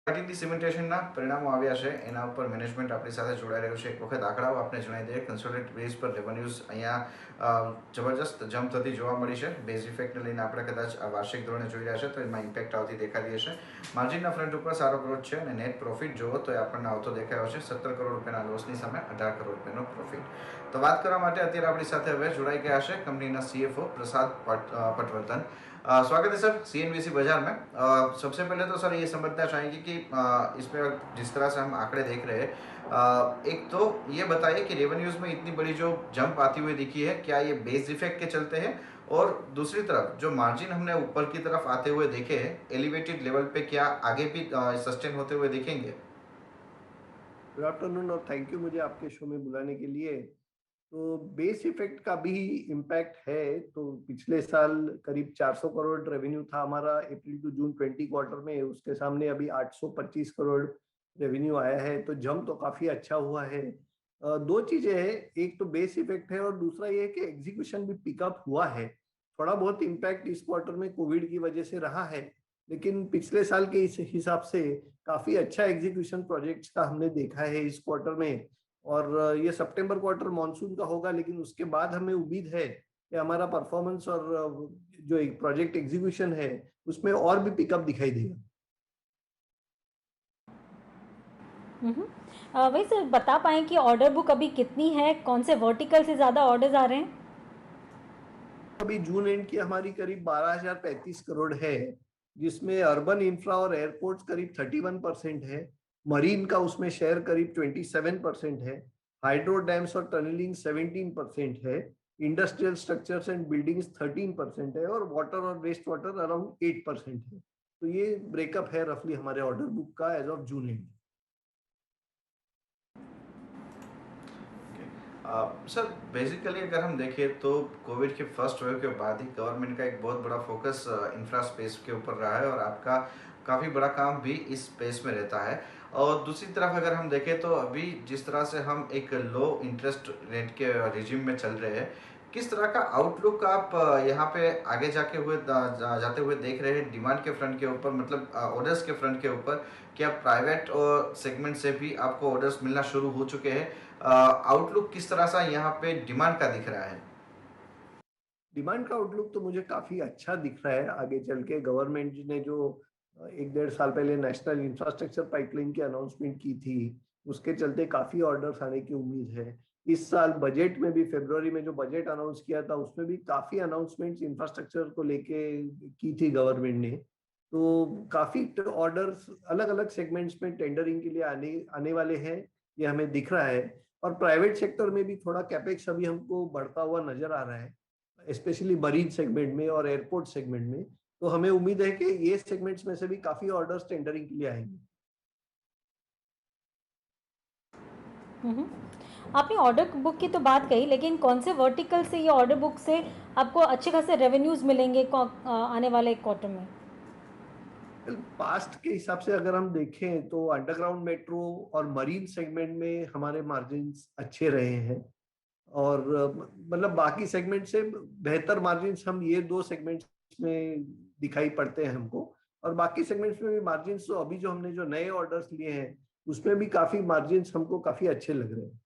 RTT સિમેન્ટેશનના પરિણામો આવ્યા છે એના ઉપર મેનેજમેન્ટ આપણી સાથે જોડાઈ રહ્યું છે. એક વખત આંકડાઓ આપણે જણાવી દઈએ. કન્સોલિડેટેડ બેઝ પર રેવન્યુઝ અહીંયા જબરજસ્ત જમ્પ થતી જોવા મળી છે. બેઝ ઇફેક્ટને લઈને આપણે કદાચ વાર્ષિક ધોરણે જોઈ રહ્યા છે તો એમાં ઇમ્પેક્ટ આવતી દેખાતી હશે. માર્જિનના ફ્રન્ટ ઉપર સારો ગ્રોથ છે અને નેટ પ્રોફિટ જોવો તો એ આપણને આવતો દેખાયો છે 17 કરોડ રૂપિયાના લોસની સામે 18 કરોડ રૂપિયાનો પ્રોફિટ. તો વાત કરવા માટે અત્યારે આપણી સાથે હવે જોડાઈ ગયા છે कंपनी सीएफओ प्रसाद पटवर्धन. स्वागत है सर सीएनबीसी बाजार में. सबसे पहले तो सर ये समझना चाहेंगे कि इसमें जिस तरह से हम आंकड़े देख रहे हैं, एक तो ये बताइए कि रेवेन्यूज में इतनी बड़ी जो जंप आती हुई दिखी है, क्या ये बेस इफेक्ट के चलते हैं? और दूसरी तरफ जो मार्जिन हमने ऊपर की तरफ आते हुए देखे हैं एलिवेटेड लेवल पे, क्या आगे भी सस्टेन होते हुए दिखेंगे? गुड आफ्टरनून और थैंक यू मुझे आपके शो में बुलाने के लिए. तो बेस इफेक्ट का भी इम्पैक्ट है. तो पिछले साल करीब 400 करोड़ रेवेन्यू था हमारा अप्रैल टू जून 20 क्वार्टर में. उसके सामने अभी 825 करोड़ रेवेन्यू आया है. तो जंप तो काफी अच्छा हुआ है. दो चीजें हैं, एक तो बेस इफेक्ट है और दूसरा ये है कि एग्जीक्यूशन भी पिकअप हुआ है. थोड़ा बहुत इम्पैक्ट इस क्वार्टर में कोविड की वजह से रहा है, लेकिन पिछले साल के इस हिसाब से काफी अच्छा एग्जीक्यूशन प्रोजेक्ट्स का हमने देखा है इस क्वार्टर में. और ये सितंबर क्वार्टर मॉनसून का होगा, लेकिन उसके बाद हमें उम्मीद है कि हमारा परफॉर्मेंस और जो एक प्रोजेक्ट एग्जीक्यूशन है उसमें और भी पिकअप दिखाई देगा. वही सर बता पाएं कि ऑर्डर बुक अभी कितनी है, कौन से वर्टिकल से ज़्यादा ऑर्डर्स आ रहे हैं? अभी जून एंड की हमारी करीब 12,035 करोड़ है, जिसमें अर्बन इंफ्रा और एयरपोर्ट्स करीब 31% है. मरीन का उसमें शेयर करीब 27% है. हाइड्रो डैम्स और टनलिंग 17% है. इंडस्ट्रियल स्ट्रक्चर्स एंड बिल्डिंग्स 13% है और वाटर और वेस्ट वाटर अराउंड 8% है. तो ये ब्रेकअप है रफली हमारे ऑर्डर बुक का as of June end. Sir basically अगर हम देखें तो कोविड के फर्स्ट वेव के बाद ही गवर्नमेंट का एक बहुत बड़ा फोकस इंफ्रा स्पेस के ऊपर रहा है और आपका काफ़ी बड़ा काम भी इस स्पेस में रहता है. और दूसरी तरफ अगर हम देखें तो अभी जिस तरह से हम एक लो इंटरेस्ट रेट के रिजिम में चल रहे हैं, किस तरह का आउटलुक आप यहाँ पे आगे जाते हुए देख रहे हैं डिमांड के फ्रंट के ऊपर, मतलब ऑर्डर्स के फ्रंट के ऊपर? क्या प्राइवेट और सेगमेंट से भी आपको ऑर्डर्स मिलना शुरू हो चुके हैं? आउटलुक किस तरह सा यहाँ पे डिमांड का दिख रहा है? डिमांड का आउटलुक तो मुझे काफी अच्छा दिख रहा है. आगे चल के गवर्नमेंट ने जो 1-1.5 साल पहले नेशनल इंफ्रास्ट्रक्चर पाइपलाइन की अनाउंसमेंट की थी, उसके चलते काफी ऑर्डर्स आने की उम्मीद है. इस साल बजट में भी फरवरी में जो बजट अनाउंस किया था उसमें भी काफी अनाउंसमेंट्स इंफ्रास्ट्रक्चर को लेके की थी गवर्नमेंट ने. तो काफी ऑर्डर्स अलग अलग सेगमेंट्स में टेंडरिंग के लिए आने वाले हैं, ये हमें दिख रहा है. और प्राइवेट सेक्टर में भी थोड़ा कैपेक्स अभी हमको बढ़ता हुआ नजर आ रहा है, स्पेशली मरीन सेगमेंट में और एयरपोर्ट सेगमेंट में. तो हमें उम्मीद है कि ये सेगमेंट्स में से भी काफी ऑर्डर्स टेंडरिंग के लिए आएंगे. आपने ऑर्डर बुक की तो बात कही, लेकिन कौन से वर्टिकल से ये ऑर्डर बुक से आपको अच्छे खासे रेवेन्यूज मिलेंगे आने वाले क्वार्टर में? पास्ट के हिसाब से अगर हम देखें तो अंडरग्राउंड मेट्रो और मरीन सेगमेंट में हमारे मार्जिन्स अच्छे रहे हैं. और मतलब बाकी सेगमेंट से बेहतर मार्जिन्स हम ये दो सेगमेंट्स में दिखाई पड़ते हैं हमको. और बाकी सेगमेंट्स में भी मार्जिन्स तो अभी जो हमने जो नए ऑर्डर्स लिए हैं उसमें भी काफी मार्जिन्स हमको काफी अच्छे लग रहे हैं.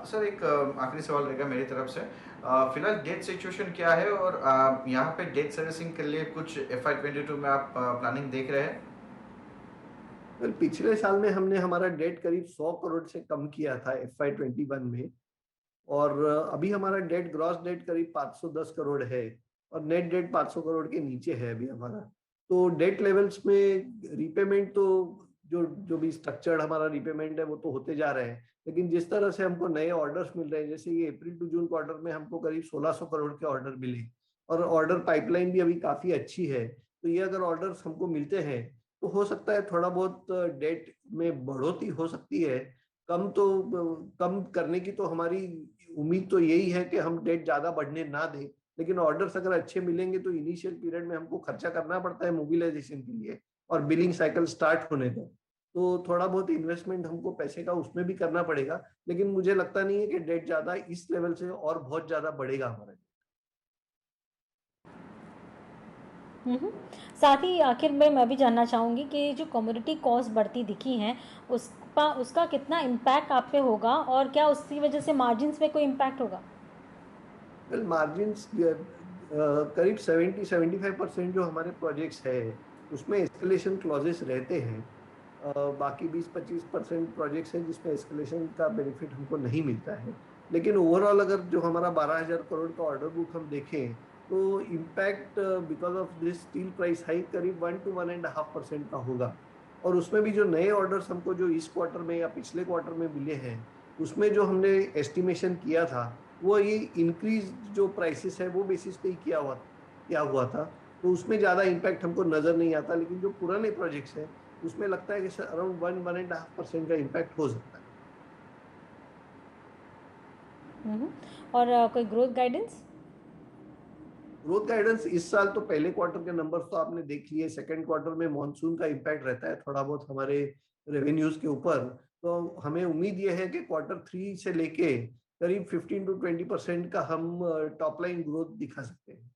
सर एक आखिरी सवाल रहेगा मेरी तरफ से. फिलहाल डेट सिचुएशन क्या है और यहाँ पे डेट सर्विसिंग के लिए कुछ FY22 में आप प्लानिंग देख रहे हैं? पिछले साल में हमने हमारा डेट करीब 100 करोड़ से कम किया था FY21 में. और अभी हमारा डेट ग्रॉस डेट करीब 510 करोड़ है और नेट डेट 500 करोड़ के नीचे है अभी हमारा. तो डेट लेवल्स में रीपेमेंट तो जो भी स्ट्रक्चर्ड हमारा रीपेमेंट है वो तो होते जा रहे हैं, लेकिन जिस तरह से हमको नए ऑर्डर्स मिल रहे हैं, जैसे ये अप्रैल टू जून क्वार्टर में हमको करीब 1600 करोड़ के ऑर्डर मिले और ऑर्डर पाइपलाइन भी अभी काफी अच्छी है. तो ये अगर ऑर्डर्स हमको मिलते हैं तो हो सकता है थोड़ा बहुत डेट में बढ़ोतरी हो सकती है. कम करने की तो हमारी उम्मीद तो यही है कि हम डेट ज्यादा बढ़ने ना दें, लेकिन ऑर्डर्स अगर अच्छे मिलेंगे तो इनिशियल पीरियड में हमको खर्चा करना पड़ता है मोबिलाइजेशन के लिए और बिलिंग साइकिल स्टार्ट होने तक. तो थोड़ा बहुत इन्वेस्टमेंट हमको पैसे का उसमें भी करना पड़ेगा, लेकिन मुझे लगता नहीं है कि डेट ज्यादा इस लेवल से और बहुत ज्यादा बढ़ेगा हमारा. हम्म। साथ ही आखिर में मैं भी जानना चाहूँगी कि जो कमोडिटी कॉस्ट बढ़ती दिखी हैं उसका कितना इम्पैक्ट आप पे होगा और क्या उसकी वजह से मार्जिन्स पे कोई इम्पैक्ट होगा? वेल मार्जिन्स करीब 70-75% जो हमारे प्रोजेक्ट्स है उसमें एस्केलेशन क्लॉजेस रहते हैं। बाकी 20-25% प्रोजेक्ट्स हैं जिसमें एस्केलेशन का बेनिफिट हमको नहीं मिलता है। लेकिन ओवरऑल अगर जो हमारा 12,000 करोड़ का ऑर्डर बुक हम देखें तो impact because of this steel price hike करीब 1 to 1.5% का होगा। और उसमें भी जो नए ऑर्डर्स हमको जो इस क्वार्टर में या पिछले क्वार्टर में मिले हैं उसमें जो हमने एस्टिमेशन किया था वो ये इंक्रीज जो प्राइसेस है वो बेसिस पे ही किया हुआ था। तो उसमें ज्यादा इम्पैक्ट हमको नजर नहीं आता, लेकिन जो पुराने प्रोजेक्ट्स हैं उसमें लगता है कि अराउंड 1-1.5% का इम्पैक्ट हो सकता है। हम्म। और कोई ग्रोथ गाइडेंस? ग्रोथ गाइडेंस इस साल तो पहले क्वार्टर के नंबर्स तो आपने देख लिए। सेकंड क्वार्टर में मॉनसून का इम्पैक्ट रहता है थोड़ा बहुत हमारे रेवेन्यूज के ऊपर। तो हमें उम्मीद ये है कि क्वार्टर 3 से लेके करीब 15 to 20% का हम टॉप लाइन ग्रोथ दिखा सकते हैं।